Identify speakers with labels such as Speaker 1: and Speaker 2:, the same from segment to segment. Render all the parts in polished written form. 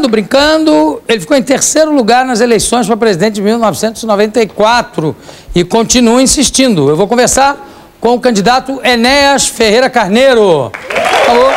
Speaker 1: brincando, ele ficou em terceiro lugar nas eleições para presidente de 1994 e continua insistindo. Eu vou conversar com o candidato Enéas Ferreira Carneiro. Por favor.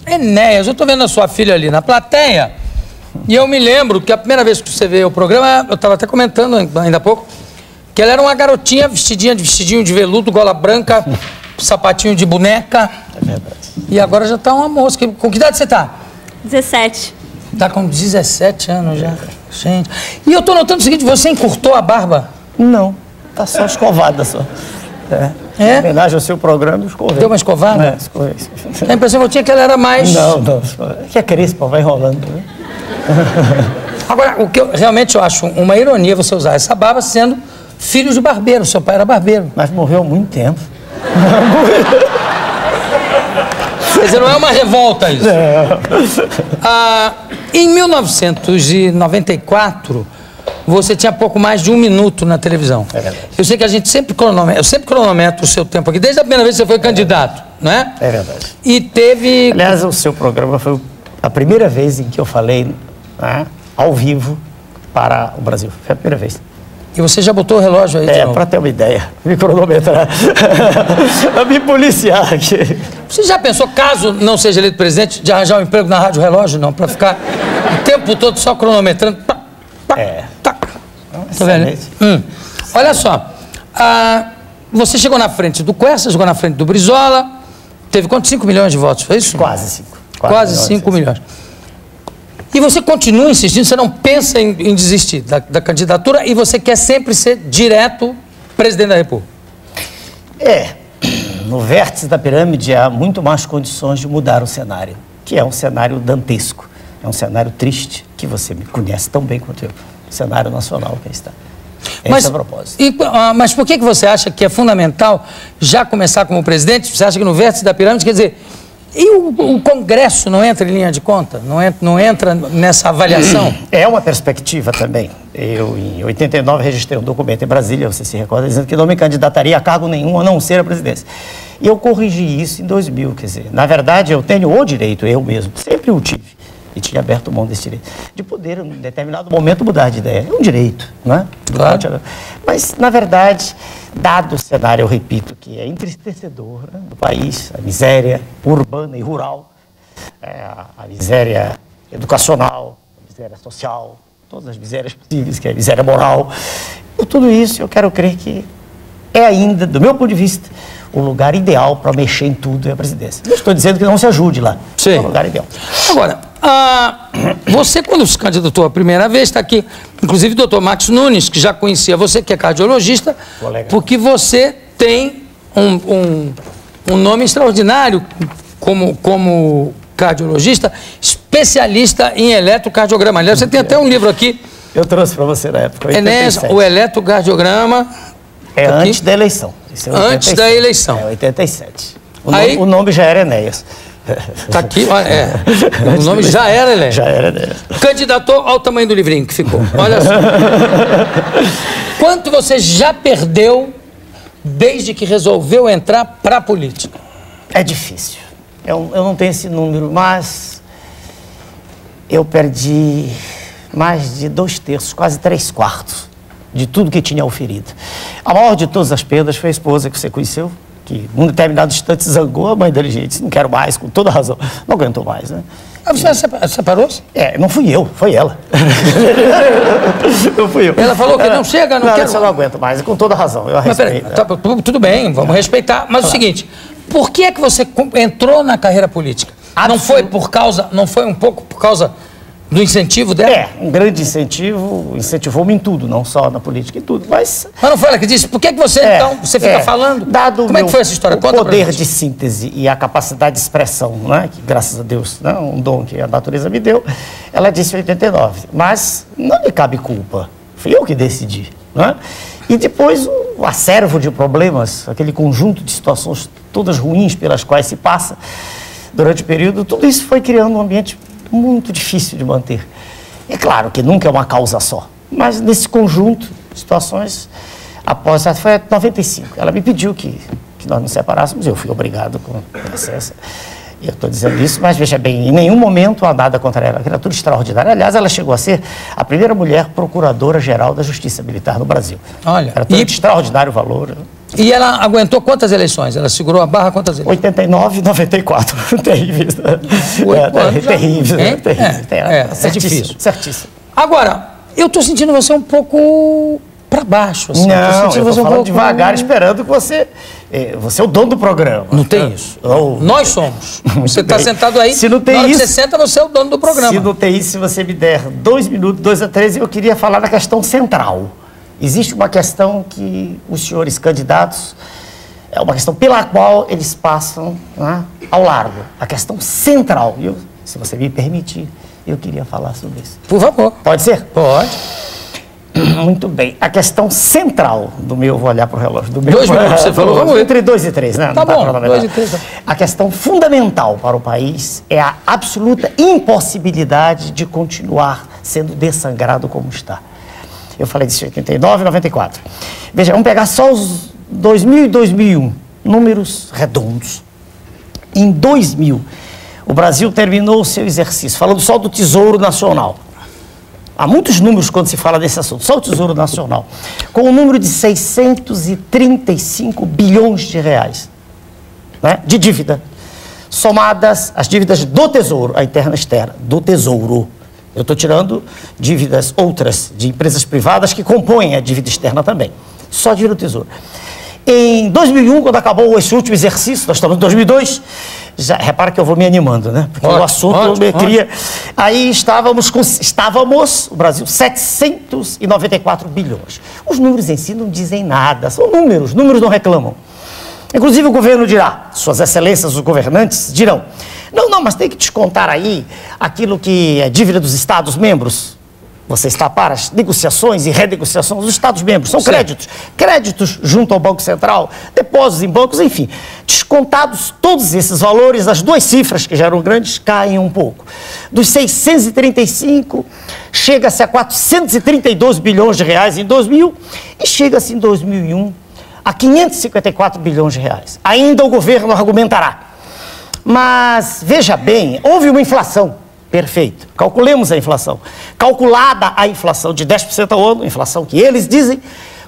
Speaker 1: Enéas, eu estou vendo a sua filha ali na plateia e eu me lembro que a primeira vez que você veio ao programa, eu estava até comentando ainda há pouco, que ela era uma garotinha vestidinho de veludo, gola branca, sapatinho de boneca.
Speaker 2: É verdade.
Speaker 1: E agora já está uma moça. Com que idade você está?
Speaker 3: 17.
Speaker 1: Está com 17 anos já. Gente. E eu estou notando o seguinte, você encurtou a barba?
Speaker 2: Não, tá só escovada só. Em homenagem ao seu programa, eu escovei.
Speaker 1: Deu uma escovada?
Speaker 2: É, escovei.
Speaker 1: A impressão que eu tinha que ela era mais...
Speaker 2: Não. Que é crespa, vai enrolando. Né?
Speaker 1: Agora, o que eu realmente acho uma ironia você usar essa barba sendo filho de barbeiro. Seu pai era barbeiro.
Speaker 2: Mas morreu há muito tempo.
Speaker 1: Quer dizer, não é uma revolta isso. Em 1994, você tinha pouco mais de 1 minuto na televisão.
Speaker 2: É verdade.
Speaker 1: Eu sei que a gente sempre cronometra o seu tempo aqui, desde a primeira vez que você foi candidato, não é?
Speaker 2: É verdade.
Speaker 1: E teve...
Speaker 2: Aliás, o seu programa foi a primeira vez em que eu falei ao vivo para o Brasil. Foi a primeira vez.
Speaker 1: E você já botou o relógio aí?
Speaker 2: Para ter uma ideia, me cronometrar, a me policiar aqui.
Speaker 1: Você já pensou, caso não seja eleito presidente, de arranjar um emprego na Rádio Relógio? Não, para ficar o tempo todo só cronometrando. Tá vendo? Olha só, você chegou na frente do Quercia, chegou na frente do Brizola, teve quantos? 5 milhões de votos, foi isso?
Speaker 2: Quase 5.
Speaker 1: Quase 5 milhões. E você continua insistindo, você não pensa em desistir da candidatura e você quer sempre ser direto presidente da República?
Speaker 2: No vértice da pirâmide há muito mais condições de mudar o cenário, que é um cenário dantesco, é um cenário triste, que você me conhece tão bem quanto eu, o cenário nacional que aí está. Esse é o propósito.
Speaker 1: Mas por que você acha que é fundamental já começar como presidente? Você acha que no vértice da pirâmide, quer dizer, e o Congresso não entra em linha de conta? Não entra nessa avaliação?
Speaker 2: É uma perspectiva também. Eu, em 89, registrei um documento em Brasília, você se recorda, dizendo que não me candidataria a cargo nenhum a não ser a presidência. E eu corrigi isso em 2000, quer dizer, na verdade eu tenho o direito, eu mesmo, sempre o tive, e tinha aberto mão desse direito, de poder, em determinado momento, mudar de ideia. É um direito, não é?
Speaker 1: Claro.
Speaker 2: Mas, na verdade, dado o cenário, eu repito, que é entristecedor, né, do país, a miséria urbana e rural, a miséria educacional, a miséria social, todas as misérias possíveis, que é a miséria moral. Por tudo isso, eu quero crer que é ainda, do meu ponto de vista, o lugar ideal para mexer em tudo é a presidência. Não estou dizendo que não se ajude lá.
Speaker 1: Sim.
Speaker 2: É o lugar ideal.
Speaker 1: Agora, você, quando se candidatou a primeira vez, está aqui, inclusive o doutor Max Nunes, que já conhecia você, que é cardiologista, porque você tem um nome extraordinário como cardiologista, especialista em eletrocardiograma. Aliás, você tem até um livro aqui.
Speaker 2: Eu trouxe para você na época,
Speaker 1: 87. O eletrocardiograma...
Speaker 2: É antes da eleição. Isso é
Speaker 1: antes da eleição.
Speaker 2: É 87.
Speaker 1: O
Speaker 2: nome já era Enéas.
Speaker 1: Está aqui, o nome já era Enéas.
Speaker 2: Já era Enéas.
Speaker 1: Candidatou ao tamanho do livrinho que ficou. Olha só. Quanto você já perdeu desde que resolveu entrar para a política?
Speaker 2: É difícil. Eu não tenho esse número, mas eu perdi mais de 2/3, quase 3/4 de tudo que tinha oferido. A maior de todas as perdas foi a esposa que você conheceu, que num determinado instante zangou a mãe dele, gente, não quero mais, com toda razão, não aguentou mais, né?
Speaker 1: Você separou-se?
Speaker 2: Não fui eu, foi ela. Não fui eu.
Speaker 1: Ela falou que não chega, não quero.
Speaker 2: Eu não aguento mais, com toda razão, eu respeito.
Speaker 1: Tudo bem, vamos respeitar, mas o seguinte, por que é que você entrou na carreira política? Não foi um pouco por causa Do incentivo dela?
Speaker 2: É, um grande incentivo, incentivou-me em tudo, não só na política, em tudo, mas
Speaker 1: não foi ela que disse, por que você então, você fica falando?
Speaker 2: Dado
Speaker 1: como é que foi essa história?
Speaker 2: O poder de síntese e a capacidade de expressão, né, que graças a Deus, né, um dom que a natureza me deu, ela disse em 89, mas não me cabe culpa, fui eu que decidi, né? E depois o acervo de problemas, aquele conjunto de situações todas ruins pelas quais se passa durante o período, tudo isso foi criando um ambiente muito difícil de manter. É claro que nunca é uma causa só, mas nesse conjunto de situações, após, foi em 95, ela me pediu que nós nos separássemos, eu fui obrigado com licença. Eu estou dizendo isso, mas veja bem, em nenhum momento há nada contra ela, criatura extraordinária. Aliás, ela chegou a ser a primeira mulher procuradora-geral da Justiça Militar no Brasil.
Speaker 1: Olha,
Speaker 2: criatura de extraordinário valor.
Speaker 1: E ela aguentou quantas eleições? Ela segurou a barra quantas eleições?
Speaker 2: 89 e 94. Terríveis. Terríveis.
Speaker 1: É difícil.
Speaker 2: Certíssimo.
Speaker 1: Agora, eu estou sentindo você um pouco para baixo. Assim.
Speaker 2: Não, eu estou falando devagar, esperando que você... Você é o dono do programa.
Speaker 1: Não tem isso. Nós somos. Você está sentado aí,
Speaker 2: se não tem
Speaker 1: na hora
Speaker 2: isso,
Speaker 1: que você senta, você é o dono do programa.
Speaker 2: Se não tem isso, se você me der 2 minutos, 2 a 3, eu queria falar da questão central. Existe uma questão que os senhores candidatos, é uma questão pela qual eles passam, né, ao largo. A questão central. Se você me permitir, eu queria falar sobre isso.
Speaker 1: Por favor.
Speaker 2: Pode ser?
Speaker 1: Pode.
Speaker 2: Muito bem. A questão central do meu, vou olhar para o relógio, do meu...
Speaker 1: 2 minutos, você falou, vamos ver.
Speaker 2: Entre 2 e 3, né?
Speaker 1: Tá bom, 2 e 3. Tá.
Speaker 2: A questão fundamental para o país é a absoluta impossibilidade de continuar sendo dessangrado como está. Eu falei disso em 89 e 94. Veja, vamos pegar só os 2000 e 2001, números redondos. Em 2000, o Brasil terminou o seu exercício, falando só do Tesouro Nacional. Há muitos números quando se fala desse assunto, só o Tesouro Nacional, com o número de 635 bilhões de reais, né, de dívida, somadas as dívidas do Tesouro, a interna e externa, do Tesouro. Eu estou tirando dívidas outras de empresas privadas que compõem a dívida externa também, só dívida do Tesouro. Em 2001, quando acabou esse último exercício, nós estamos em 2002, já, repara que eu vou me animando, né? Porque o assunto eu queria... Aí estávamos, o Brasil, 794 bilhões. Os números em si não dizem nada, são números não reclamam. Inclusive o governo dirá, suas excelências, os governantes dirão, não, mas tem que descontar aí aquilo que é dívida dos Estados-membros. Você está para as negociações e renegociações dos Estados-membros. São créditos junto ao Banco Central, depósitos em bancos, enfim. Descontados todos esses valores, as 2 cifras que já eram grandes caem um pouco. Dos 635, chega-se a 432 bilhões de reais em 2000 e chega-se em 2001 a 554 bilhões de reais. Ainda o governo argumentará. Mas, veja bem, houve uma inflação. Perfeito. Calculemos a inflação. Calculada a inflação de 10% ao ano, inflação que eles dizem,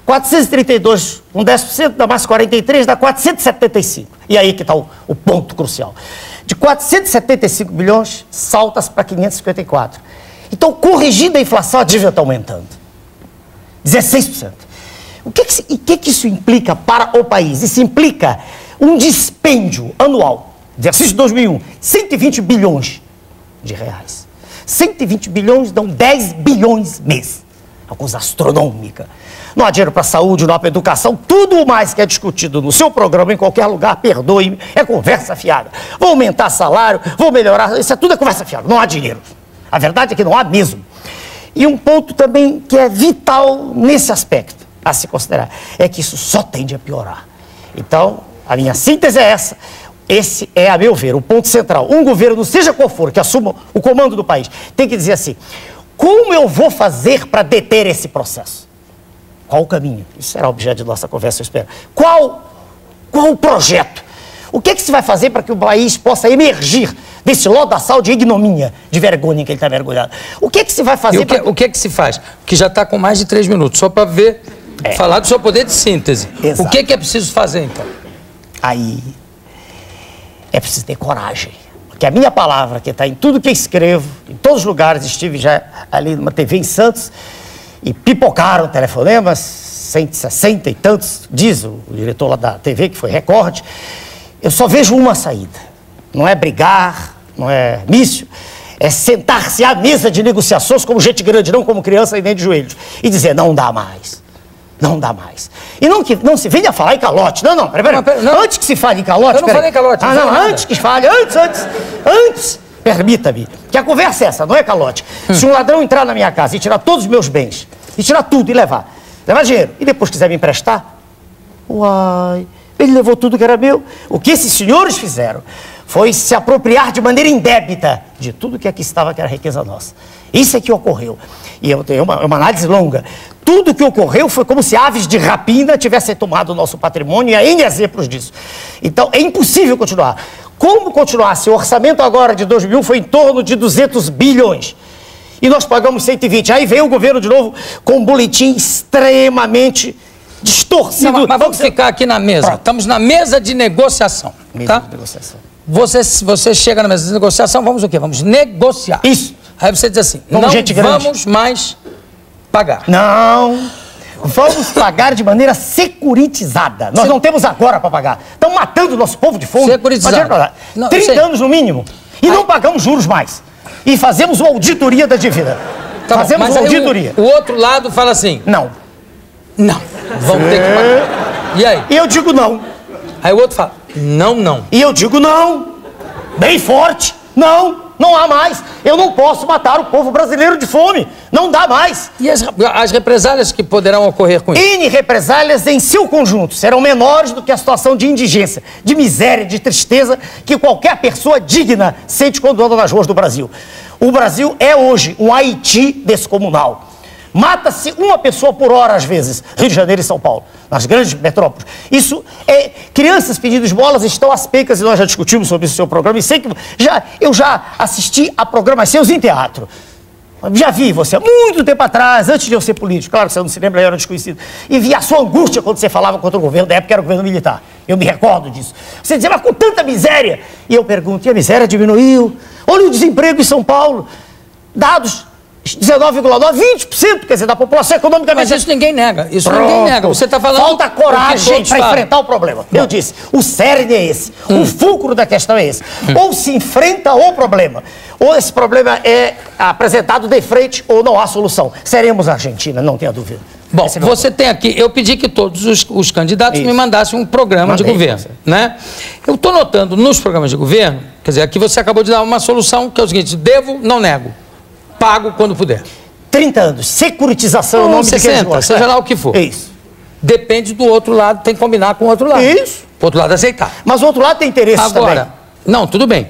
Speaker 2: 432 com 10%, dá mais 43, dá 475. E aí que está o ponto crucial. De 475 bilhões, salta-se para 554. Então, corrigida a inflação, a dívida está aumentando. 16%. O que isso implica para o país? Isso implica um dispêndio anual, exercício de 2001, 120 bilhões de reais. 120 bilhões dão 10 bilhões mês. Uma coisa astronômica. Não há dinheiro para saúde, não há para educação, tudo mais que é discutido no seu programa, em qualquer lugar, perdoe-me, é conversa fiada. Vou aumentar salário, vou melhorar, isso tudo é conversa fiada, não há dinheiro. A verdade é que não há mesmo. E um ponto também que é vital nesse aspecto a se considerar, é que isso só tende a piorar. Então, a minha síntese é essa. Esse é, a meu ver, o ponto central. Um governo, seja qual for, que assuma o comando do país, tem que dizer assim, como eu vou fazer para deter esse processo? Qual o caminho? Isso será objeto de nossa conversa, eu espero. Qual o projeto? O que se vai fazer para que o país possa emergir desse lodaçal de ignomínia, de vergonha que ele está mergulhado? O que se vai fazer?
Speaker 1: O que se faz? Que já está com mais de 3 minutos, só para ver, falar do seu poder de síntese. Exato. O que é preciso fazer, então?
Speaker 2: Aí... é preciso ter coragem, porque a minha palavra, que está em tudo que eu escrevo, em todos os lugares, estive já ali numa TV em Santos, e pipocaram telefonemas, 160 e tantos, diz o diretor lá da TV, que foi recorde, eu só vejo uma saída, não é brigar, não é míssil, é sentar-se à mesa de negociações como gente grande, não como criança e nem de joelhos, e dizer, não dá mais. Não dá mais. E não se venha falar em calote. Não, peraí. Antes que se fale em calote...
Speaker 1: Eu não falei em calote.
Speaker 2: Antes que se fale, antes, permita-me, que a conversa é essa, não é calote. Se um ladrão entrar na minha casa e tirar todos os meus bens, e tirar tudo e levar dinheiro, e depois quiser me emprestar, uai, ele levou tudo que era meu. O que esses senhores fizeram foi se apropriar de maneira indébita de tudo que aqui estava, que era riqueza nossa. Isso é que ocorreu. E eu tenho uma análise longa. Tudo que ocorreu foi como se aves de rapina tivessem tomado o nosso patrimônio, e há N exemplos disso. Então, é impossível continuar. Como continuar se o orçamento agora de 2001 foi em torno de 200 bilhões? E nós pagamos 120. Aí veio o governo de novo com um boletim extremamente distorcido.
Speaker 1: Não, mas vamos ficar aqui na mesa. Pronto. Estamos na mesa de negociação. Mesa de negociação. Você chega na mesa de negociação, vamos o quê? Vamos negociar.
Speaker 2: Isso.
Speaker 1: Aí você diz assim, não vamos mais pagar.
Speaker 2: Não, vamos pagar de maneira securitizada. Nós não temos agora para pagar. Estão matando o nosso povo de fome.
Speaker 1: Securitizada.
Speaker 2: 30 anos no mínimo. E não pagamos juros mais. E fazemos uma auditoria da dívida.
Speaker 1: Tá fazemos uma auditoria. O outro lado fala assim... Não, vamos ter que pagar. E aí?
Speaker 2: E eu digo não.
Speaker 1: Aí o outro fala, não.
Speaker 2: E eu digo não. Bem forte. Não há mais. Eu não posso matar o povo brasileiro de fome. Não dá mais.
Speaker 1: E as represálias que poderão ocorrer com isso?
Speaker 2: N represálias em seu conjunto serão menores do que a situação de indigência, de miséria, de tristeza que qualquer pessoa digna sente quando anda nas ruas do Brasil. O Brasil é hoje um Haiti descomunal. Mata-se uma pessoa por hora, às vezes, Rio de Janeiro e São Paulo, nas grandes metrópoles. Isso é... Crianças pedindo esmolas estão às pecas, e nós já discutimos sobre isso no seu programa, e sei que eu já assisti a programas seus em teatro. Já vi você, há muito tempo atrás, antes de eu ser político, claro que você não se lembra, eu era desconhecido, e vi a sua angústia quando você falava contra o governo, da época era o governo militar. Eu me recordo disso. Você dizia, mas com tanta miséria. E eu pergunto, e a miséria diminuiu? Olha o desemprego em São Paulo. Dados... 19,9%, 20%, quer dizer, da população economicamente...
Speaker 1: Mas isso ninguém nega, ninguém nega. Você está falando...
Speaker 2: Falta coragem para enfrentar o problema. Eu disse, o cerne é esse, o fulcro da questão é esse. Ou se enfrenta o problema, ou esse problema é apresentado de frente, ou não há solução. Seremos a Argentina, não tenha dúvida.
Speaker 1: Bom, você tem aqui... Eu pedi que todos os candidatos me mandassem um programa de governo, né? Eu estou notando nos programas de governo, quer dizer, aqui você acabou de dar uma solução, que é o seguinte, devo, não nego. Pago quando puder.
Speaker 2: 30 anos. Securitização é o nome
Speaker 1: 60, seja lá o que for.
Speaker 2: É isso.
Speaker 1: Depende do outro lado, tem que combinar com o outro lado.
Speaker 2: Isso.
Speaker 1: O outro lado aceitar.
Speaker 2: Mas o outro lado tem interesse também.
Speaker 1: Agora, não, tudo bem.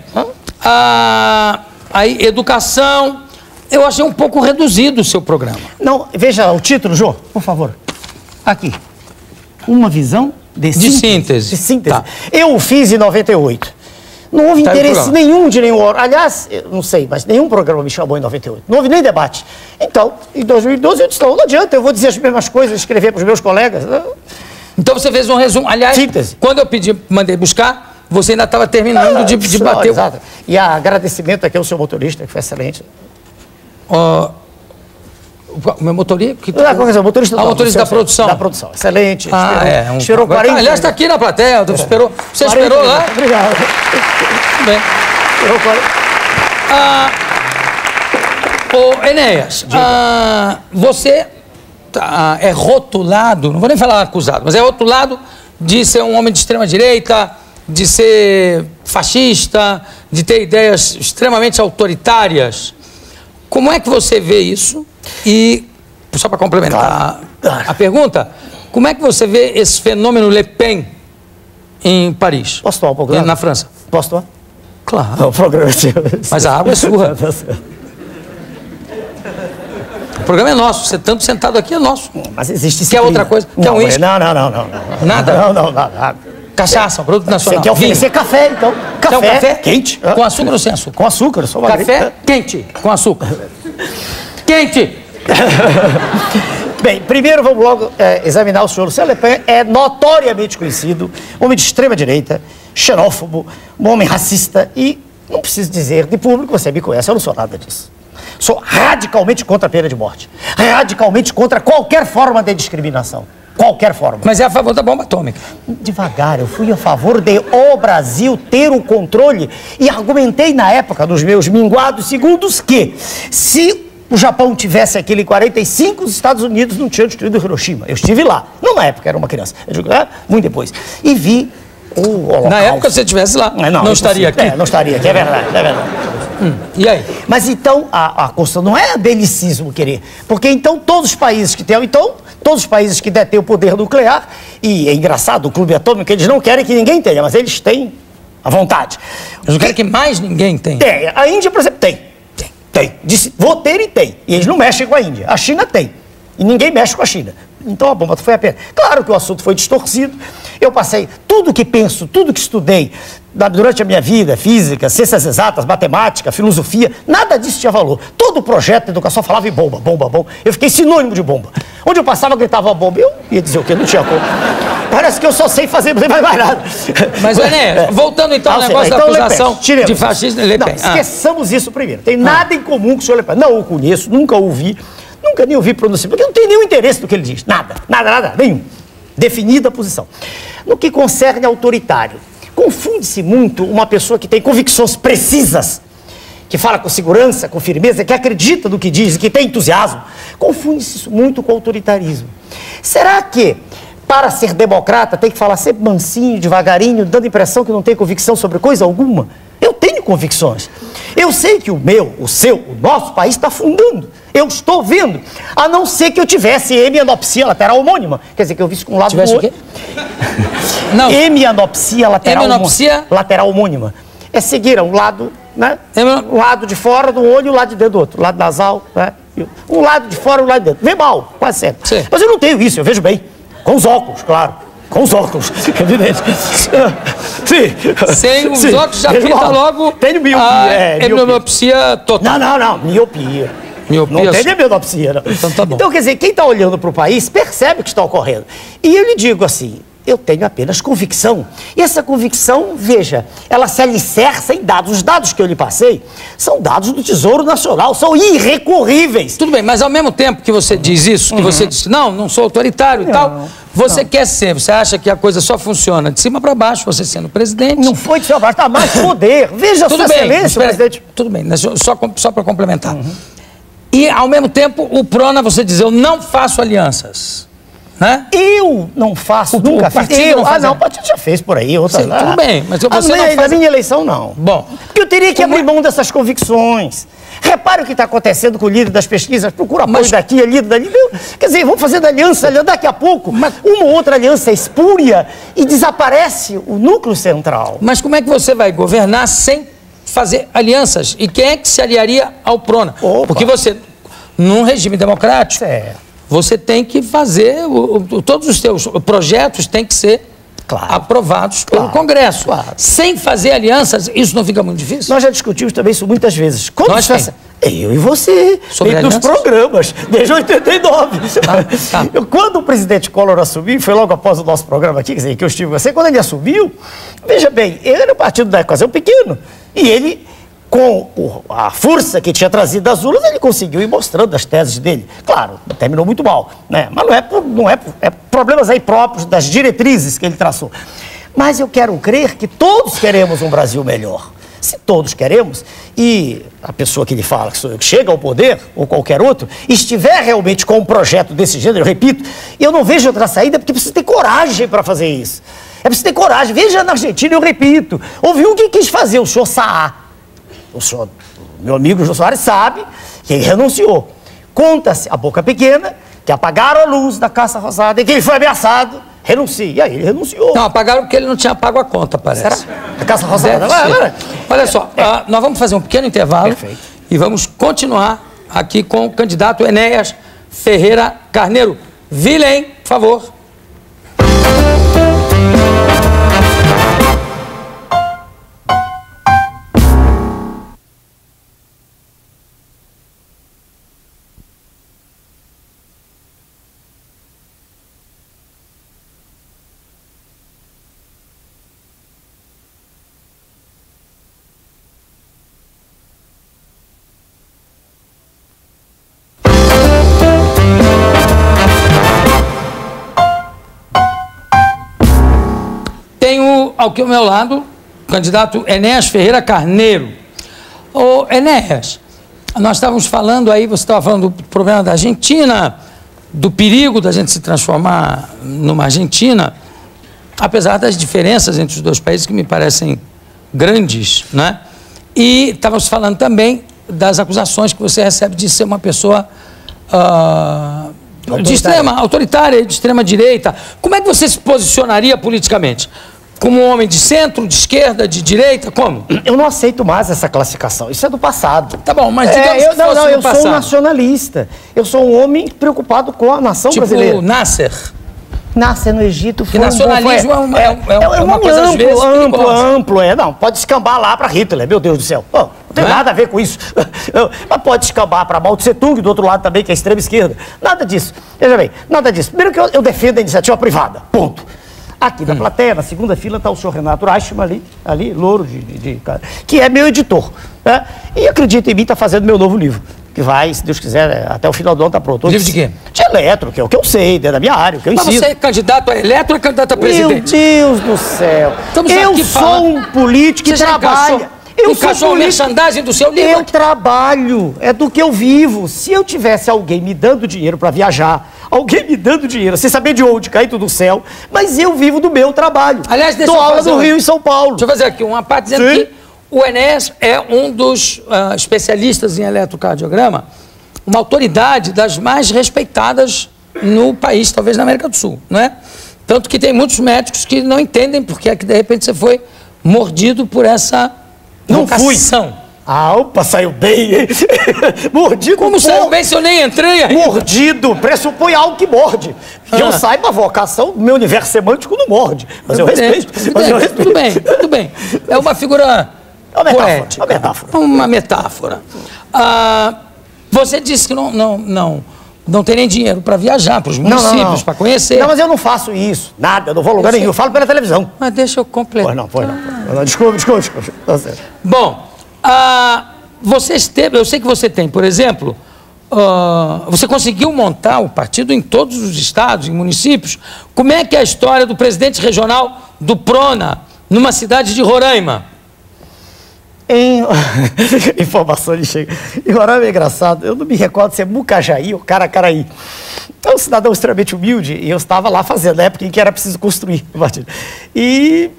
Speaker 1: Aí, educação, eu achei um pouco reduzido o seu programa.
Speaker 2: Não, veja o título, Jô, por favor. Aqui. Uma visão de síntese. De síntese. Tá. Eu o fiz em 98. Não houve interesse nenhum de nenhum órgão. Aliás, eu não sei, mas nenhum programa me chamou em 98. Não houve nem debate. Então, em 2012, eu disse, não adianta, eu vou dizer as mesmas coisas, escrever para os meus colegas.
Speaker 1: Então você fez um resumo. Aliás, síntese. Quando eu mandei buscar, você ainda estava terminando de bater.
Speaker 2: Exato. E agradecimento aqui ao seu motorista, que foi excelente.
Speaker 1: O meu motorista?
Speaker 2: O motorista
Speaker 1: da produção.
Speaker 2: Da produção. Excelente.
Speaker 1: Esperou 40 Aliás, está aqui na plateia. Você esperou lá?
Speaker 2: Obrigado.
Speaker 1: Tudo bem. Esperou 40. Enéas, você é rotulado, não vou nem falar acusado, mas é rotulado de ser um homem de extrema-direita, de ser fascista, de ter ideias extremamente autoritárias. Como é que você vê isso? E, só para complementar a pergunta, como é que você vê esse fenômeno Le Pen em Paris?
Speaker 2: Posso tomar um pouco?
Speaker 1: Na França?
Speaker 2: Posso tomar?
Speaker 1: Claro.
Speaker 2: Não, o programa é seu.
Speaker 1: Mas a água é sua. O programa é nosso. Você tanto sentado aqui é nosso.
Speaker 2: Mas existe
Speaker 1: Quer outra coisa? Quer um uísque?
Speaker 2: Não.
Speaker 1: Nada?
Speaker 2: Não.
Speaker 1: Cachaça, produto nacional.
Speaker 2: Você quer oferecer café, então?
Speaker 1: Café
Speaker 2: quente.
Speaker 1: Com açúcar ou sem açúcar?
Speaker 2: Com açúcar, eu sou uma
Speaker 1: Café quente, com açúcar. Quente!
Speaker 2: Bem, primeiro vamos logo examinar o senhor Luciano Le Pen. É notoriamente conhecido, homem de extrema-direita, xenófobo, um homem racista e, não preciso dizer de público, você me conhece, eu não sou nada disso. Sou radicalmente contra a pena de morte. Radicalmente contra qualquer forma de discriminação. qualquer forma.
Speaker 1: Mas é a favor da bomba atômica.
Speaker 2: Devagar, eu fui a favor de o Brasil ter o controle e argumentei na época dos meus minguados segundos que se o Japão tivesse aquele em 45, os Estados Unidos não tinham destruído Hiroshima. Eu estive lá, não na época, era uma criança, eu digo, muito depois, e vi o Holocausto.
Speaker 1: Na época, se você estivesse lá, não estaria aqui.
Speaker 2: Não estaria aqui, é verdade, é verdade.
Speaker 1: E aí?
Speaker 2: Mas então, a Constituição não é belicismo querer, porque então todos os países que têm, todos os países que detêm o poder nuclear, e é engraçado, o clube atômico, eles não querem que ninguém tenha, mas eles têm à vontade.
Speaker 1: Eles não querem que mais ninguém tenha.
Speaker 2: Tem. A Índia, por exemplo, tem. Disse, vou ter e tem. E eles não mexem com a Índia. A China tem. E ninguém mexe com a China. Então a bomba foi a pena. Claro que o assunto foi distorcido. Eu passei tudo que penso, tudo que estudei durante a minha vida, física, ciências exatas, matemática, filosofia, nada disso tinha valor. Todo o projeto de educação falava em bomba, bomba, bomba. Eu fiquei sinônimo de bomba. Onde eu passava, gritava bomba. Eu ia dizer o quê? Não tinha como. Parece que eu só sei fazer, não sei mais nada.
Speaker 1: Mas, Enéas, voltando então ao negócio da acusação de fascismo de Le Pen.
Speaker 2: Esqueçamos isso primeiro. Tem nada em comum com o senhor Le Pen. Não o conheço, nunca ouvi. Nunca nem ouvi pronunciar, porque não tem nenhum interesse no que ele diz. Nada, nenhum. Definida a posição. No que concerne autoritário, confunde-se muito uma pessoa que tem convicções precisas, que fala com segurança, com firmeza, que acredita no que diz, que tem entusiasmo. Confunde-se muito com autoritarismo. Será que, para ser democrata, tem que falar sempre mansinho, devagarinho, dando a impressão que não tem convicção sobre coisa alguma? Eu tenho convicções. Eu sei que o meu, o seu, o nosso país está afundando. Eu estou vendo. A não ser que eu tivesse hemianopsia lateral homônima. Quer dizer, que eu visse com um lado
Speaker 1: tivesse
Speaker 2: do olho.
Speaker 1: O quê? Não.
Speaker 2: Hemianopsia lateral homônima. É cegueira, um lado, né? Um lado de fora do olho e o lado de dentro do outro. O lado nasal, né? Um lado de fora e o lado de dentro. Vê mal, quase sempre.
Speaker 1: Sim.
Speaker 2: Mas eu não tenho isso, eu vejo bem. Com os óculos, claro. Com os óculos, evidente. Sim.
Speaker 1: Sem os óculos já fica logo.
Speaker 2: Tenho miopia.
Speaker 1: Hemianopsia total.
Speaker 2: Não. Miopia. Não tem hemianopsia, não.
Speaker 1: Então tá bom.
Speaker 2: Então, quer dizer, quem está olhando para o país percebe o que está ocorrendo. E eu lhe digo assim, eu tenho apenas convicção. E essa convicção, veja, ela se alicerça em dados. Os dados que eu lhe passei são dados do Tesouro Nacional, são irrecorríveis.
Speaker 1: Tudo bem, mas ao mesmo tempo que você diz isso, que você diz, não sou autoritário e tal, você quer ser, você acha que a coisa só funciona de cima para baixo, você sendo presidente.
Speaker 2: Não foi de cima para baixo, está mais poder. Veja
Speaker 1: tudo
Speaker 2: Sua
Speaker 1: bem,
Speaker 2: Excelência, presidente.
Speaker 1: Tudo bem, só para complementar. E, ao mesmo tempo, o Prona, você diz, eu não faço alianças. Né?
Speaker 2: Eu não faço, nunca fiz. O partido já fez por aí.
Speaker 1: Tudo bem, mas você não faz...
Speaker 2: Na minha eleição, não.
Speaker 1: Bom.
Speaker 2: Porque eu teria que abrir mão dessas convicções. Repare o que está acontecendo com o líder das pesquisas, procura apoio daqui, líder dali. Quer dizer, vamos fazendo aliança, daqui a pouco, uma ou outra aliança espúria e desaparece o núcleo central.
Speaker 1: Mas como é que você vai governar sem fazer alianças? E quem é que se aliaria ao Prona?
Speaker 2: Opa.
Speaker 1: Porque você, num regime democrático, você tem que fazer, todos os seus projetos têm que ser aprovados pelo Congresso. Sem fazer alianças, isso não fica muito difícil?
Speaker 2: Nós já discutimos também isso muitas vezes. Eu e você, nos programas, desde 89. Quando o presidente Collor assumiu, foi logo após o nosso programa aqui, quer dizer, que eu estive com você, quando ele assumiu, veja bem, ele era o partido da equação pequeno, e ele, com a força que tinha trazido das urnas, ele conseguiu ir mostrando as teses dele. Claro, terminou muito mal, né? Mas não é problemas aí próprios das diretrizes que ele traçou. Mas eu quero crer que todos queremos um Brasil melhor. Se todos queremos, e a pessoa que lhe fala que sou eu, que chega ao poder, ou qualquer outro, estiver realmente com um projeto desse gênero, eu repito, eu não vejo outra saída, porque precisa ter coragem para fazer isso. É preciso ter coragem. Veja na Argentina, eu repito, houve um que quis fazer, o senhor Saá. O senhor, meu amigo Jô Soares, sabe que ele renunciou. Conta-se a boca pequena, que apagaram a luz da Casa Rosada e que ele foi ameaçado, renuncia. E aí ele renunciou.
Speaker 1: Não, apagaram porque ele não tinha pago a conta, parece.
Speaker 2: Será? A Casa Rosada?
Speaker 1: Olha só, nós vamos fazer um pequeno intervalo. Perfeito. E vamos continuar aqui com o candidato Enéas Ferreira Carneiro. Vilém, por favor. aqui ao meu lado, o candidato Enéas Ferreira Carneiro. Ô, Enéas, nós estávamos falando aí, você estava falando do problema da Argentina, do perigo da gente se transformar numa Argentina, apesar das diferenças entre os dois países que me parecem grandes, né? E estávamos falando também das acusações que você recebe de ser uma pessoa autoritária, de extrema direita. Como é que você se posicionaria politicamente? Como um homem de centro, de esquerda, de direita? Como?
Speaker 2: Eu não aceito mais essa classificação. Isso é do passado.
Speaker 1: Tá bom, mas digamos que fosse do
Speaker 2: eu
Speaker 1: passado.
Speaker 2: sou um nacionalista. Eu sou um homem preocupado com a nação brasileira.
Speaker 1: Tipo Nasser.
Speaker 2: Nascer no Egito foi
Speaker 1: nacionalismo é uma coisa às vezes
Speaker 2: amplo. Não, pode escambar lá para Hitler, meu Deus do céu. Não tem nada a ver com isso. Mas pode escambar para Mao Tse Tung, do outro lado também, que é a extrema esquerda. Nada disso. Veja bem, nada disso. Primeiro que eu defendo a iniciativa privada, ponto. Aqui na plateia, na segunda fila, está o senhor Renato Reichmann ali, louro, que é meu editor. Né? E acredita em mim, está fazendo meu novo livro. Que vai, se Deus quiser, até o final do ano está pronto.
Speaker 1: Livro de quê?
Speaker 2: De eletro, que é o que eu sei, da minha área, o que eu ensino.
Speaker 1: Mas você é candidato a eletro ou é candidato a presidente?
Speaker 2: Meu Deus do céu. Eu sou um político que trabalha.
Speaker 1: Encaixou a merchandising do seu livro?
Speaker 2: Eu trabalho, é do que eu vivo. Se eu tivesse alguém me dando dinheiro para viajar, alguém me dando dinheiro, sem saber de onde, caído do céu, mas eu vivo do meu trabalho.
Speaker 1: Aliás, deixa
Speaker 2: Dou
Speaker 1: eu
Speaker 2: aula
Speaker 1: fazer
Speaker 2: no Rio e São Paulo.
Speaker 1: Deixa eu fazer aqui uma parte dizendo que o Enéas é um dos especialistas em eletrocardiograma, uma autoridade das mais respeitadas no país, talvez na América do Sul, não é? Tanto que tem muitos médicos que não entendem porque é que de repente você foi mordido por essa vocação.
Speaker 2: Opa, saiu bem, hein? Mordido.
Speaker 1: Como saiu bem se eu nem entrei ainda?
Speaker 2: Mordido, pressupõe algo que morde. Que eu saiba, a vocação do meu universo semântico não morde. Mas eu respeito.
Speaker 1: Tudo bem. É uma figura poética.
Speaker 2: Uma metáfora.
Speaker 1: Uma metáfora. Você disse que não tem nem dinheiro para viajar para os municípios, para conhecer.
Speaker 2: Não, mas eu não faço isso. Nada, eu não vou a lugar nenhum. Eu falo pela televisão.
Speaker 1: Mas deixa eu completar.
Speaker 2: Pois não. Desculpa. Tá certo.
Speaker 1: Bom, eu sei que você tem, por exemplo, você conseguiu montar o partido em todos os estados e municípios. Como é que é a história do presidente regional do Prona, numa cidade de Roraima?
Speaker 2: Informação de chega. Em Roraima é engraçado, eu não me recordo se é Mucajaí ou Caracaraí. É um cidadão extremamente humilde e eu estava lá fazendo, na época em que era preciso construir o partido. E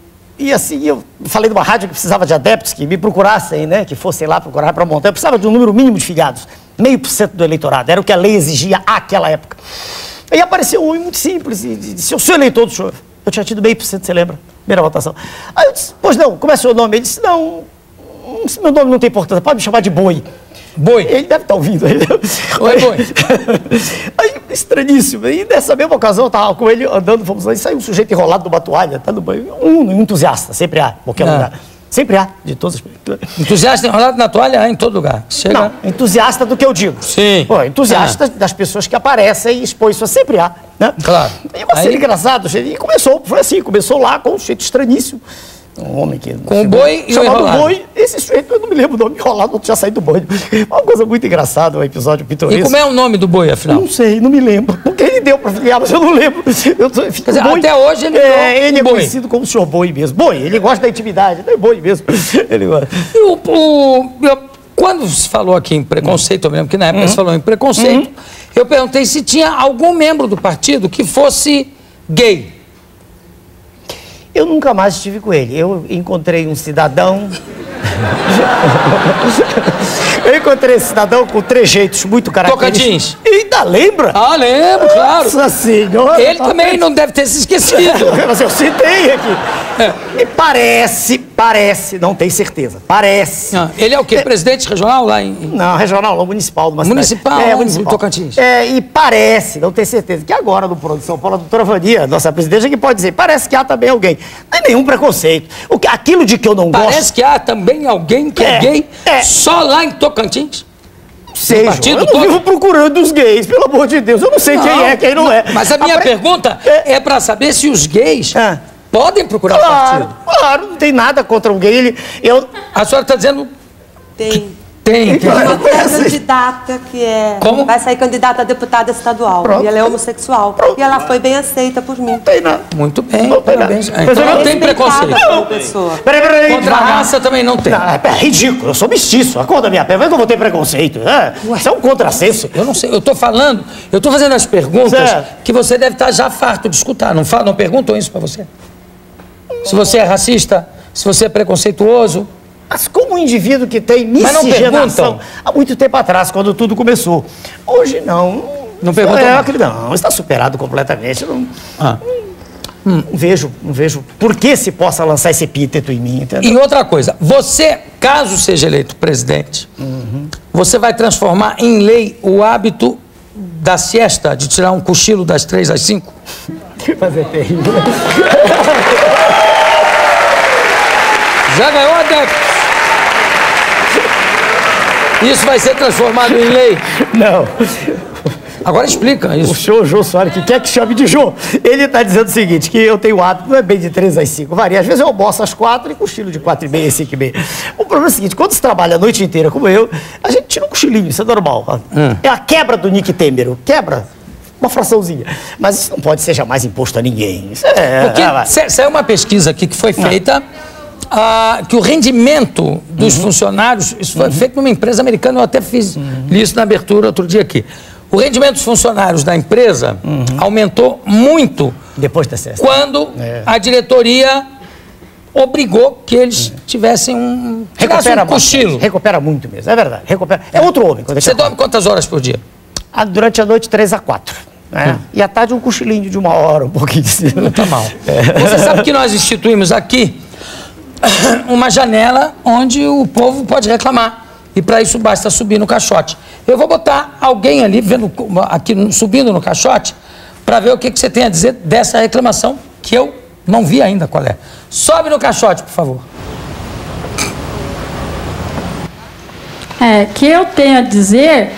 Speaker 2: assim, eu falei de uma rádio que precisava de adeptos que me procurassem, né, que fossem lá procurar para montar. Eu precisava de um número mínimo de filiados, 0,5% do eleitorado, era o que a lei exigia àquela época. Aí apareceu um muito simples e disse: eu sou eleitor do senhor. Eu tinha tido 0,5%, você lembra? Primeira votação. Aí eu disse: pois não, como é seu nome? Ele disse: não, meu nome não tem importância, pode me chamar de Boi.
Speaker 1: Boi?
Speaker 2: Ele deve estar ouvindo aí.
Speaker 1: Oi, Boi.
Speaker 2: Aí, estranhíssimo. E nessa mesma ocasião, eu estava com ele andando, fomos lá, e saiu um sujeito enrolado numa toalha, tá no banho. Um entusiasta, sempre há, em qualquer lugar. Sempre há, de todas as...
Speaker 1: Entusiasta enrolado na toalha há em todo lugar. Chega...
Speaker 2: Não, entusiasta do que eu digo.
Speaker 1: Sim.
Speaker 2: Pô, entusiasta das pessoas que aparecem e expõem isso, sempre há, né?
Speaker 1: Claro.
Speaker 2: E uma cena engraçada, e foi assim, começou lá com um sujeito estranhíssimo. Um homem que...
Speaker 1: Com o Boi e o enrolado.
Speaker 2: Boi, esse sujeito, eu não me lembro o nome, enrolado, não tinha saído do banho. Uma coisa muito engraçada, um episódio pitoresco.
Speaker 1: E como é o nome do Boi, afinal?
Speaker 2: Não sei, não me lembro. Porque ele deu para filiar, mas eu não lembro.
Speaker 1: Quer dizer, até hoje ele
Speaker 2: ele é conhecido como o senhor Boi mesmo. Boi, ele gosta da intimidade, não é Boi mesmo. Ele gosta.
Speaker 1: Quando se falou aqui em preconceito, eu me lembro que na época se falou em preconceito, eu perguntei se tinha algum membro do partido que fosse gay.
Speaker 2: Eu nunca mais estive com ele. Eu encontrei um cidadão... Eu encontrei esse cidadão com trejeitos muito característicos.
Speaker 1: Tocantins.
Speaker 2: E ainda lembra?
Speaker 1: Lembro, claro.
Speaker 2: Nossa senhora.
Speaker 1: Ele também não deve ter se esquecido.
Speaker 2: Mas eu citei aqui. E parece, não tenho certeza, parece.
Speaker 1: Ele é o quê? Presidente regional lá em...
Speaker 2: Não, regional não, municipal.
Speaker 1: Municipal, municipal. Tocantins.
Speaker 2: E parece, não tenho certeza, que agora no Prona de São Paulo, a doutora Vania, nossa presidente, é que pode dizer, parece que há também alguém. Não é nenhum preconceito. Aquilo de que eu não gosto...
Speaker 1: Parece que há também alguém que é gay só lá em Tocantins?
Speaker 2: Sei, eu não vivo procurando os gays, pelo amor de Deus. Eu não sei quem é, quem não é.
Speaker 1: Mas a minha pergunta é para saber se os gays podem procurar o partido.
Speaker 2: Claro, não tem nada contra um gay.
Speaker 1: A senhora está dizendo...
Speaker 3: Tem.
Speaker 1: tem.
Speaker 2: Então,
Speaker 3: Uma candidata que
Speaker 1: Como?
Speaker 3: vai sair candidata a deputada estadual.
Speaker 2: Pronto.
Speaker 3: E ela é homossexual. E ela foi bem aceita por mim.
Speaker 2: Não tem nada.
Speaker 1: Muito bem,
Speaker 2: Não tem
Speaker 1: parabéns.
Speaker 2: nada.
Speaker 1: Então
Speaker 2: Mas
Speaker 1: não tem
Speaker 3: Respeitada
Speaker 1: preconceito.
Speaker 3: como pessoa.
Speaker 2: Peraí.
Speaker 1: Contra a
Speaker 2: devagar.
Speaker 1: raça também não tem.
Speaker 2: Não, é ridículo, eu sou mestiço. A cor da minha pele, mas eu vou ter preconceito. Né? Isso é um contrassenso.
Speaker 1: Eu não sei, eu tô fazendo as perguntas
Speaker 2: Certo.
Speaker 1: que você deve estar já farto de escutar. Não perguntam isso pra você? Se você é racista, se você é preconceituoso.
Speaker 2: Mas como um indivíduo que tem
Speaker 1: Mas não
Speaker 2: miscigenação
Speaker 1: perguntam?
Speaker 2: há muito tempo atrás, quando tudo começou. Hoje não.
Speaker 1: Não perguntam mais?
Speaker 2: Não, está superado completamente. Eu Não,
Speaker 1: Ah.
Speaker 2: não vejo por que se possa lançar esse epíteto em mim, entendeu?
Speaker 1: E outra coisa, você, caso seja eleito presidente, você vai transformar em lei o hábito da siesta, de tirar um cochilo das 3 às 5?
Speaker 2: Mas é terrível.
Speaker 1: Já ganhou adeptos. Isso vai ser transformado em lei.
Speaker 2: Não.
Speaker 1: Agora explica
Speaker 2: O
Speaker 1: isso.
Speaker 2: senhor Jô Soares, que quer que chame de Jô, ele está dizendo o seguinte, que eu tenho hábito, não é bem de 3 às 5, varia. Às vezes eu almoço às 4 e cochilo de 4h30 às 5h30. O problema é o seguinte, quando você trabalha a noite inteira como eu, a gente tira um cochilinho, isso é normal. É a quebra do Nick Temer, quebra uma fraçãozinha. Mas isso não pode ser jamais imposto a ninguém. Isso
Speaker 1: Porque saiu uma pesquisa aqui que foi feita, que o rendimento dos funcionários, isso foi feito numa empresa americana, eu até fiz isso na abertura outro dia aqui. O rendimento dos funcionários da empresa aumentou muito
Speaker 2: depois da sexta.
Speaker 1: quando a diretoria obrigou que eles tivessem um cochilo.
Speaker 2: Recupera muito mesmo, é verdade. Recupera. É outro homem. Quando
Speaker 1: Você dorme quantas horas por dia?
Speaker 2: Durante a noite, 3 a 4. Né? E à tarde um cochilinho de 1 hora, um pouquinho de...
Speaker 1: Não tá mal. Você sabe que nós instituímos aqui uma janela onde o povo pode reclamar. E para isso basta subir no caixote. Eu vou botar alguém ali subindo no caixote para ver o que você tem a dizer dessa reclamação que eu não vi ainda qual é. Sobe no caixote, por favor.
Speaker 4: Que eu tenho a dizer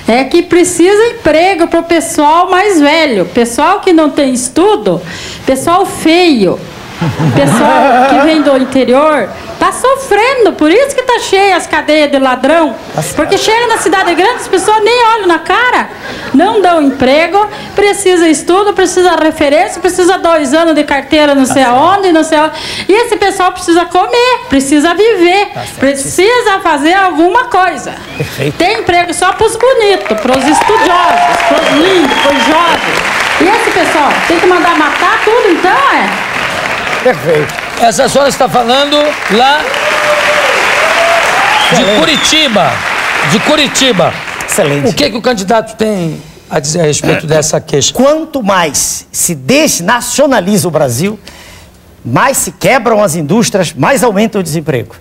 Speaker 4: é que precisa emprego para o pessoal mais velho, pessoal que não tem estudo, pessoal feio, pessoal que vem do interior, tá sofrendo, por isso que tá cheia as cadeias de ladrão, porque chega na cidade grande, as pessoas nem olham na cara, não dão emprego, precisa estudo, precisa referência, precisa 2 anos de carteira não sei aonde, não sei aonde, e esse pessoal precisa comer, precisa viver, precisa fazer alguma coisa.
Speaker 2: Perfeito.
Speaker 4: Tem emprego só para os bonitos, para os estudiosos, para os lindos, para os jovens, e esse pessoal tem que mandar matar tudo, então
Speaker 2: Perfeito.
Speaker 1: Essa senhora está falando lá de Curitiba. De Curitiba.
Speaker 2: Excelente.
Speaker 1: O que o candidato tem a dizer a respeito dessa queixa?
Speaker 2: Quanto mais se desnacionaliza o Brasil, mais se quebram as indústrias, mais aumenta o desemprego.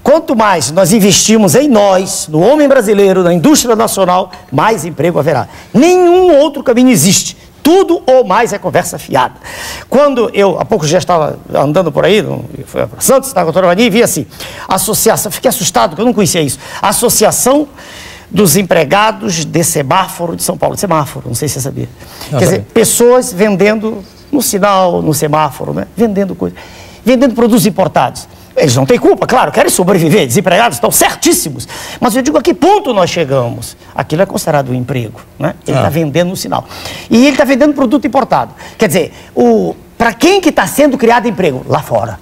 Speaker 2: Quanto mais nós investimos em nós, no homem brasileiro, na indústria nacional, mais emprego haverá. Nenhum outro caminho existe. Tudo ou mais é conversa fiada. Quando eu, há pouco já estava andando por aí, foi para Santos, na Cotorovani, e vi assim, associação, fiquei assustado, porque eu não conhecia isso, Associação dos Empregados de Semáforo de São Paulo, semáforo, não sei se você sabia. Quer dizer, pessoas vendendo no sinal, no semáforo, né? Vendendo coisas, vendendo produtos importados. Eles não têm culpa, claro, querem sobreviver, desempregados estão certíssimos. Mas eu digo, a que ponto nós chegamos? Aquilo é considerado um emprego, né? Ele está vendendo no sinal. E ele está vendendo produto importado. Quer dizer, para quem que está sendo criado emprego? Lá fora.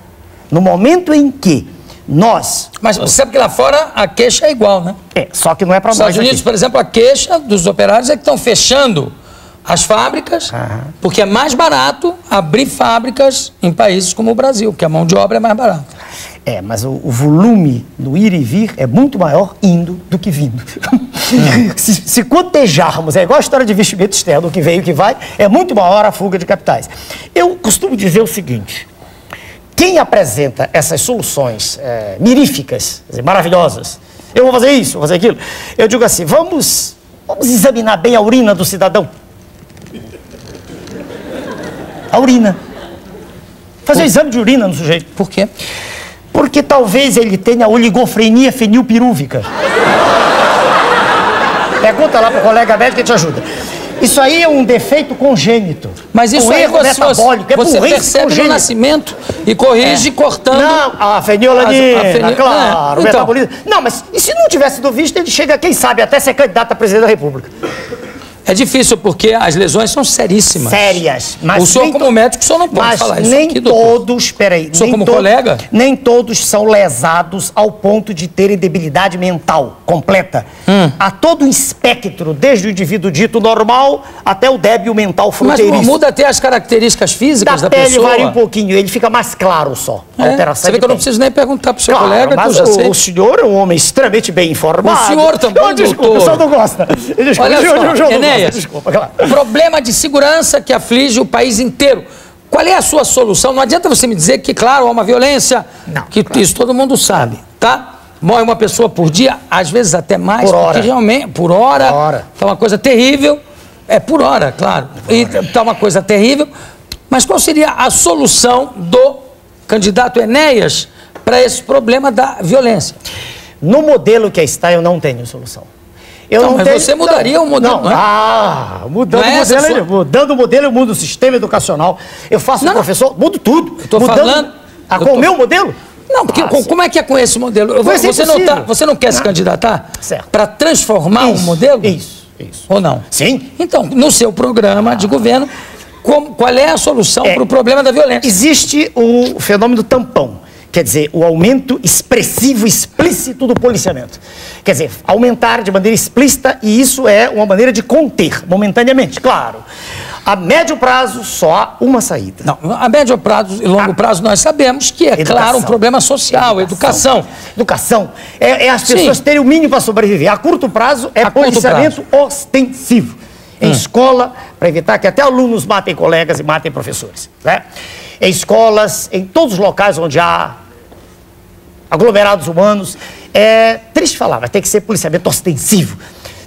Speaker 2: No momento em que nós...
Speaker 1: Mas você sabe que lá fora a queixa é igual, né?
Speaker 2: Só que não é para
Speaker 1: Nos
Speaker 2: nós
Speaker 1: Estados Unidos,
Speaker 2: aqui.
Speaker 1: por exemplo, a queixa dos operários é que estão fechando as fábricas, porque é mais barato abrir fábricas em países como o Brasil, que a mão de obra é mais barata.
Speaker 2: Mas o volume no ir e vir é muito maior indo do que vindo. Se cotejarmos, é igual a história de investimento externo, o que veio e o que vai, é muito maior a fuga de capitais. Eu costumo dizer o seguinte, quem apresenta essas soluções miríficas, quer dizer, maravilhosas, eu vou fazer isso, vou fazer aquilo, eu digo assim, vamos examinar bem a urina do cidadão. A urina. Fazer um exame de urina no sujeito.
Speaker 1: Por quê?
Speaker 2: Porque talvez ele tenha oligofrenia fenilpirúvica. Pergunta lá para o colega médico que te ajuda. Isso aí é um defeito congênito.
Speaker 1: Mas isso aí você percebe no nascimento e corrige cortando...
Speaker 2: Não, a fenilalanina, claro, o
Speaker 1: então,
Speaker 2: metabolismo... Não, mas e se não tivesse sido visto, ele chega, quem sabe, até ser candidato a presidente da República.
Speaker 1: É difícil, porque as lesões são seríssimas.
Speaker 2: Sérias. Mas
Speaker 1: o senhor, como médico, o senhor não pode falar isso
Speaker 2: nem
Speaker 1: aqui, doutor.
Speaker 2: todos, peraí...
Speaker 1: O senhor, como colega?
Speaker 2: Nem todos são lesados ao ponto de terem debilidade mental completa. Há todo um espectro, desde o indivíduo dito normal até o débil mental fronteiriço.
Speaker 1: Mas muda até as características físicas da pessoa.
Speaker 2: Da pele varia um pouquinho, ele fica mais claro só. A alteração
Speaker 1: você vê que eu não preciso nem perguntar para o seu colega,
Speaker 2: mas
Speaker 1: que eu já sei.
Speaker 2: O senhor é um homem extremamente bem informado.
Speaker 1: O senhor também,
Speaker 2: desculpa, o senhor não gosta. Desculpa,
Speaker 1: olha só,
Speaker 2: Enéas, desculpa, claro.
Speaker 1: Problema de segurança que aflige o país inteiro. Qual é a sua solução? Não adianta você me dizer que, claro, há uma violência, isso todo mundo sabe, tá? Morre uma pessoa por dia, às vezes até mais,
Speaker 2: por hora.
Speaker 1: Porque realmente, por hora. Tá uma coisa terrível. É por hora, claro. E tá uma coisa terrível. Mas qual seria a solução do candidato Enéas para esse problema da violência?
Speaker 2: No modelo que está, eu não tenho solução.
Speaker 1: Mas você mudaria o modelo, não é?
Speaker 2: Mudando o modelo, eu mudo o sistema educacional. Eu faço professor, mudo tudo.
Speaker 1: Estou falando...
Speaker 2: com o meu modelo?
Speaker 1: Não, porque como é que é com esse modelo? Você não quer se candidatar para transformar um modelo?
Speaker 2: Isso.
Speaker 1: Ou não?
Speaker 2: Sim.
Speaker 1: Então, no seu programa de governo, qual é a solução para o problema da violência?
Speaker 2: Existe o fenômeno tampão. Quer dizer, o aumento expressivo, explícito do policiamento. Quer dizer, aumentar de maneira explícita, e isso é uma maneira de conter, momentaneamente, claro. A médio prazo, só há uma saída.
Speaker 1: Não, a médio prazo e longo prazo nós sabemos que é, claro, um problema social, educação.
Speaker 2: Educação. É as pessoas terem o mínimo para sobreviver. A curto prazo é policiamento ostensivo. Em escola, para evitar que até alunos matem colegas e matem professores. Né? Em escolas, em todos os locais onde há aglomerados humanos. É triste falar, mas tem que ser policiamento ostensivo.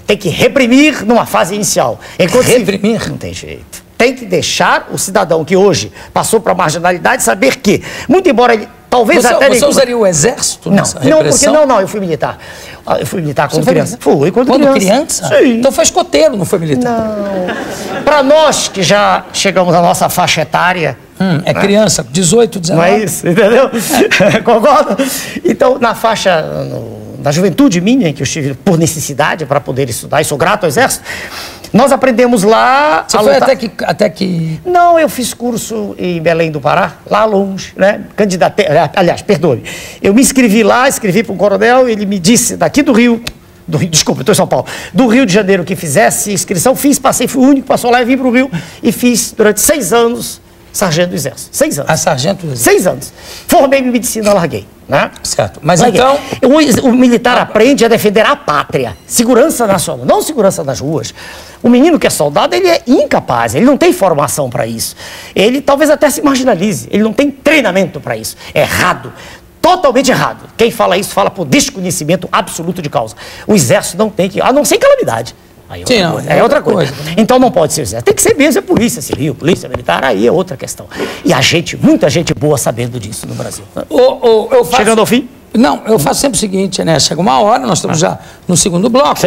Speaker 2: Tem que reprimir numa fase inicial.
Speaker 1: Reprimir?
Speaker 2: Não tem jeito. Tem que deixar o cidadão que hoje passou para a marginalidade saber que, muito embora ele talvez
Speaker 1: Você usaria o exército nessa repressão?
Speaker 2: Não, eu fui militar. Eu fui militar quando criança.
Speaker 1: Fui quando criança?
Speaker 2: Sim.
Speaker 1: Então foi escoteiro, não foi militar?
Speaker 2: Não. Para nós que já chegamos à nossa faixa etária...
Speaker 1: É criança, 18, 19.
Speaker 2: Não é isso, entendeu? Concorda? Então, na faixa... da juventude minha, em que eu estive por necessidade para poder estudar, e sou grato ao Exército, nós aprendemos lá...
Speaker 1: Você foi até que...
Speaker 2: Não, eu fiz curso em Belém do Pará, lá longe, né? Candidatei... Aliás, perdoe. Eu me inscrevi lá, escrevi para um coronel, ele me disse, daqui do Rio... Desculpa, eu estou em São Paulo. Do Rio de Janeiro que fizesse inscrição, passei, fui o único que passou lá e vim para o Rio e fiz durante 6 anos sargento do Exército. 6 anos.
Speaker 1: Sargento do Exército.
Speaker 2: 6 anos. Formei em medicina, larguei. Né?
Speaker 1: Certo. Mas
Speaker 2: larguei.
Speaker 1: então...
Speaker 2: O militar aprende a defender a pátria. Segurança nacional, não segurança nas ruas. O menino que é soldado, ele é incapaz, ele não tem formação para isso. Ele talvez até se marginalize, ele não tem treinamento para isso. É errado. Totalmente errado. Quem fala isso fala por desconhecimento absoluto de causa. O Exército não tem que... A não ser calamidade. Aí é outra coisa. Então não pode ser o Exército. Tem que ser mesmo a Polícia Civil, Polícia Militar, aí é outra questão. E muita gente boa sabendo disso no Brasil. Chegando ao fim?
Speaker 1: Não, eu faço sempre o seguinte, né? Chega uma hora, nós estamos já no segundo bloco,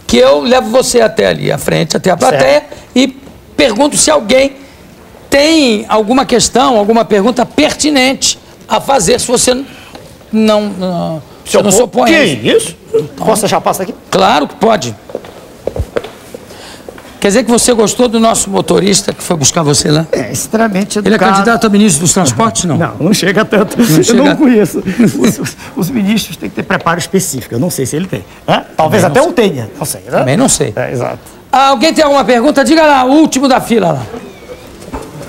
Speaker 1: que eu levo você até ali à frente, até a plateia, e pergunto se alguém tem alguma questão, alguma pergunta pertinente a fazer, se você não se opõe.
Speaker 2: Que isso? Posso deixar passar aqui?
Speaker 1: Claro que pode. Quer dizer que você gostou do nosso motorista que foi buscar você lá?
Speaker 2: É, extremamente educado.
Speaker 1: Ele é candidato a ministro dos transportes, não?
Speaker 2: Não chega tanto. Eu não conheço. Os ministros têm que ter preparo específico. Eu não sei se ele tem. Talvez até eu tenha. Não sei. Né?
Speaker 1: Também não sei.
Speaker 2: Exato.
Speaker 1: Alguém tem alguma pergunta? Diga lá, o último da fila lá.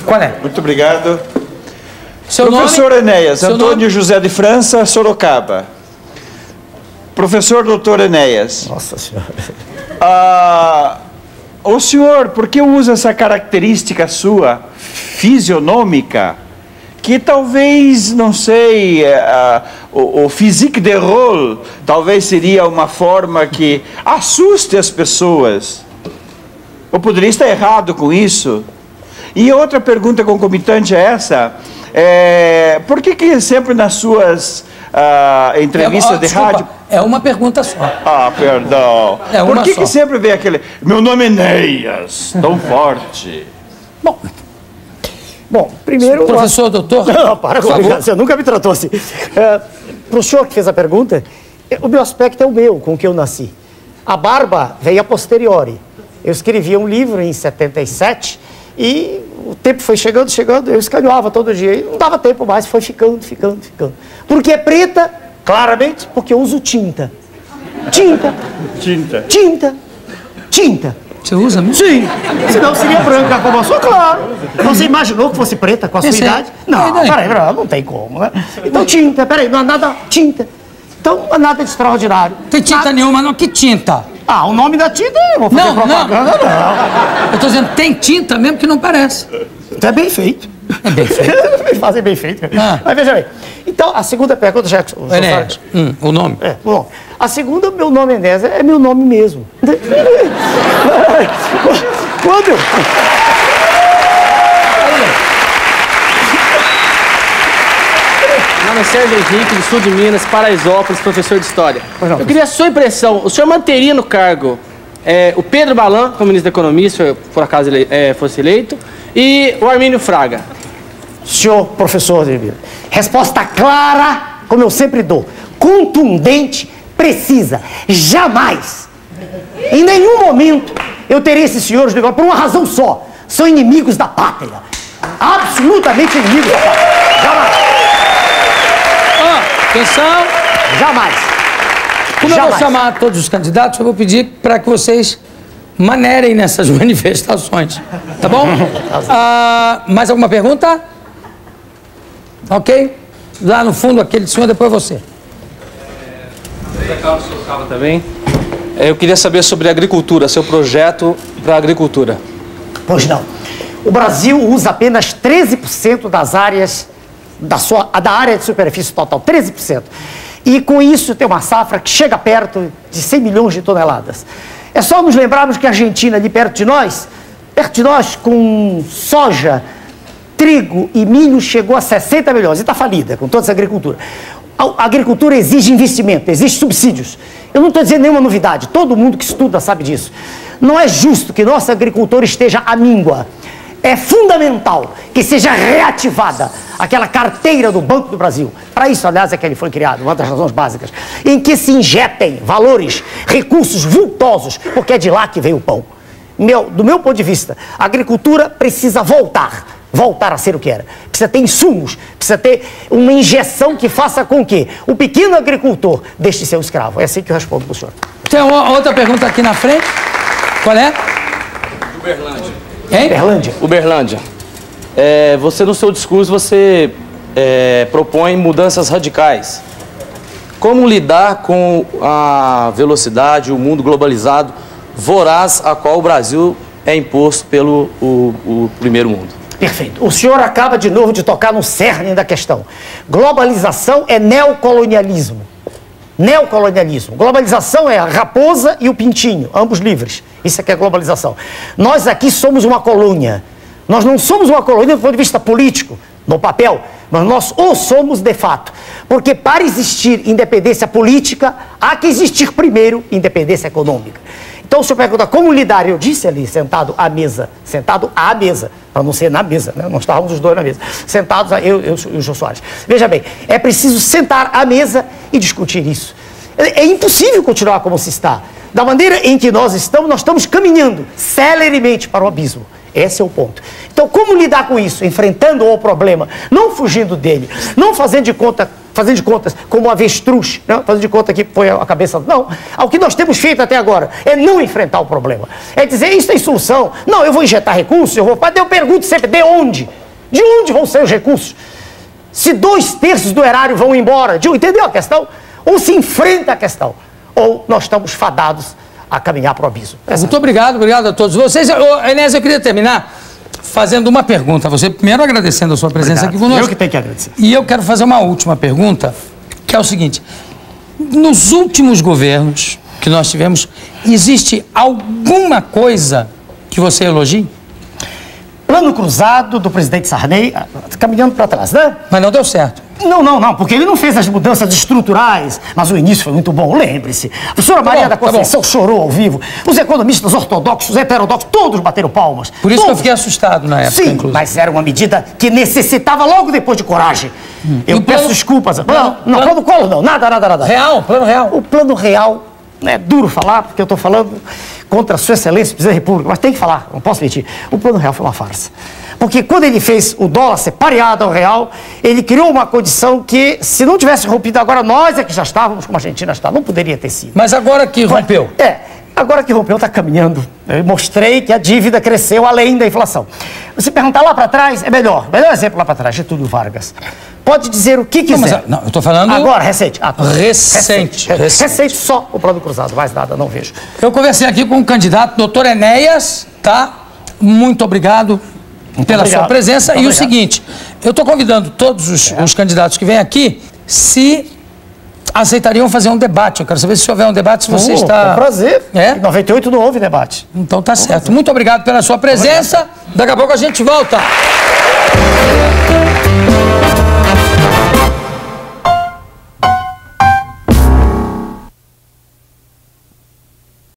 Speaker 1: Qual é?
Speaker 5: Muito obrigado.
Speaker 1: Professor
Speaker 5: Enéas, Antônio José de França, Sorocaba. Professor doutor Enéas.
Speaker 2: Nossa Senhora.
Speaker 5: O senhor, por que usa essa característica sua, fisionômica, que talvez, não sei, o physique de rôle, talvez seria uma forma que assuste as pessoas? Eu poderia estar errado com isso? E outra pergunta concomitante a essa, por que sempre nas suas entrevistas de
Speaker 1: desculpa,
Speaker 5: rádio.
Speaker 1: É uma pergunta só.
Speaker 5: Ah, perdão.
Speaker 1: É uma
Speaker 5: Por que
Speaker 1: só.
Speaker 5: que sempre vem aquele... Meu nome é Neias, tão forte.
Speaker 2: Bom, primeiro...
Speaker 1: Professor, doutor?
Speaker 2: Não, para
Speaker 1: por
Speaker 2: com
Speaker 1: favor.
Speaker 2: isso, você nunca me tratou assim. Para o senhor que fez a pergunta, o meu aspecto é o meu, com o que eu nasci. A barba veio a posteriori. Eu escrevia um livro em 77 e o tempo foi chegando, eu escaneava todo dia. E não dava tempo mais, foi ficando. Por que é preta? Claramente, porque eu uso tinta. Tinta.
Speaker 1: Você usa mesmo?
Speaker 2: Sim, senão seria branca como a sua, claro. Você imaginou que fosse preta com a sua
Speaker 1: Esse é.
Speaker 2: idade? Não, peraí, não tem como, né? Então tinta, peraí, não há nada, tinta. Então não há nada de extraordinário.
Speaker 1: Tem tinta nenhuma, não. Que tinta?
Speaker 2: Ah, o nome da tinta eu vou fazer
Speaker 1: Não,
Speaker 2: propaganda, não.
Speaker 1: Eu tô dizendo, tem tinta mesmo que não parece.
Speaker 2: Então é bem feito.
Speaker 1: É bem feito.
Speaker 2: Fazem bem feito.
Speaker 1: Ah.
Speaker 2: Mas veja bem. Então, a segunda pergunta, já que
Speaker 1: Enéas, o nome?
Speaker 2: bom, a segunda, meu nome Enéas, é meu nome mesmo. Quando eu...
Speaker 6: Meu nome é Sérgio Henrique, do sul de Minas, Paraisópolis, professor de História. Eu queria a sua impressão. O senhor manteria no cargo o Pedro Balan, como ministro da Economia, se por acaso ele fosse eleito, e o Armínio Fraga?
Speaker 2: Senhor professor de Minas, resposta clara, como eu sempre dou, contundente, precisa, jamais, em nenhum momento, eu terei esses senhores de por uma razão só, são inimigos da pátria, absolutamente inimigos da pátria, jamais,
Speaker 1: Atenção.
Speaker 2: jamais.
Speaker 1: Como eu vou
Speaker 2: Jamais.
Speaker 1: chamar todos os candidatos, eu vou pedir para que vocês manerem nessas manifestações. Tá bom? Mais alguma pergunta? Ok? Lá no fundo, aquele senhor, depois você.
Speaker 6: Carlos Sorocaba também. Eu queria saber sobre agricultura, seu projeto para a agricultura.
Speaker 2: Pois não. O Brasil usa apenas 13% das áreas, da área de superfície total, 13%. E com isso tem uma safra que chega perto de 100 milhões de toneladas. É só nos lembrarmos que a Argentina, ali perto de nós, com soja, trigo e milho, chegou a 60 milhões e está falida com toda essa agricultura. A agricultura exige investimento, exige subsídios. Eu não estou dizendo nenhuma novidade, todo mundo que estuda sabe disso. Não é justo que nossa agricultura esteja à míngua. É fundamental que seja reativada aquela carteira do Banco do Brasil. Para isso, aliás, é que ele foi criado, uma das razões básicas, em que se injetem valores, recursos vultosos, porque é de lá que veio o pão. Do meu ponto de vista, a agricultura precisa voltar a ser o que era. Precisa ter insumos, precisa ter uma injeção que faça com que o pequeno agricultor deixe de ser um escravo. É assim que eu respondo para o senhor.
Speaker 1: Tem outra pergunta aqui na frente. Qual é?
Speaker 6: Uberlândia.
Speaker 1: Hein?
Speaker 2: Uberlândia.
Speaker 6: Uberlândia. Você, no seu discurso, propõe mudanças radicais. Como lidar com a velocidade, o mundo globalizado voraz a qual o Brasil é imposto pelo o primeiro mundo?
Speaker 2: Perfeito. O senhor acaba de novo de tocar no cerne da questão. Globalização é neocolonialismo. Neocolonialismo. Globalização é a raposa e o pintinho, ambos livres. Isso aqui é globalização. Nós aqui somos uma colônia. Nós não somos uma colônia do ponto de vista político, no papel, mas nós o somos de fato. Porque para existir independência política, há que existir primeiro independência econômica. Então o senhor pergunta como lidar, eu disse ali, sentado à mesa, para não ser na mesa, né? Não estávamos os dois na mesa, sentados, eu e o Jô Soares. Veja bem, é preciso sentar à mesa e discutir isso. É impossível continuar como se está. Da maneira em que nós estamos caminhando celeremente para o abismo. Esse é o ponto. Então, como lidar com isso? Enfrentando o problema, não fugindo dele, não fazendo de contas como um avestruz, né? Fazendo de conta que põe a cabeça... Não, o que nós temos feito até agora é não enfrentar o problema. É dizer, isso tem solução. Não, eu vou injetar recursos, mas eu pergunto sempre, de onde? De onde vão ser os recursos? Se 2/3 do erário vão embora, entendeu a questão? Ou se enfrenta a questão, ou nós estamos fadados a caminhar para o abismo.
Speaker 1: Muito obrigado a todos vocês. Enéas, eu queria terminar fazendo uma pergunta a você. Primeiro, agradecendo a sua presença aqui conosco.
Speaker 2: Eu que tenho que agradecer.
Speaker 1: E eu quero fazer uma última pergunta, que é o seguinte. Nos últimos governos que nós tivemos, existe alguma coisa que você elogie?
Speaker 2: Plano cruzado do presidente Sarney, caminhando para trás, né?
Speaker 1: Mas não deu certo.
Speaker 2: Não, porque ele não fez as mudanças estruturais, mas o início foi muito bom, lembre-se. A professora Maria da Conceição chorou ao vivo, os economistas ortodoxos, heterodoxos, todos bateram palmas.
Speaker 1: Por isso que eu fiquei assustado na época,
Speaker 2: Sim,
Speaker 1: inclusive.
Speaker 2: mas era uma medida que necessitava logo depois de coragem. Eu peço desculpas. Plano Collor não, nada.
Speaker 1: Real, plano real.
Speaker 2: O plano real, é duro falar, porque eu estou falando contra a sua excelência, presidente da República, mas tem que falar, não posso mentir. O plano real foi uma farsa. Porque quando ele fez o dólar ser pareado ao real, ele criou uma condição que, se não tivesse rompido agora, nós é que já estávamos como a Argentina está. Não poderia ter sido.
Speaker 1: Mas agora que rompeu?
Speaker 2: Agora que rompeu, está caminhando. Eu mostrei que a dívida cresceu além da inflação. Você perguntar lá para trás, é melhor. Melhor exemplo lá para trás, Getúlio Vargas. Pode dizer o que quiser.
Speaker 1: Não, eu estou falando...
Speaker 2: Agora, recente.
Speaker 1: Recente
Speaker 2: só o plano cruzado, mais nada, não vejo.
Speaker 1: Eu conversei aqui com o candidato, doutor Enéas, tá? Muito obrigado pela sua presença. E o seguinte, eu estou convidando todos os candidatos que vêm aqui, se aceitariam fazer um debate. Eu quero saber se houver um debate, se você está...
Speaker 2: Com prazer.
Speaker 1: É?
Speaker 2: Em 98 não houve debate.
Speaker 1: Então tá certo. Muito obrigado pela sua presença. Daqui a pouco a gente volta.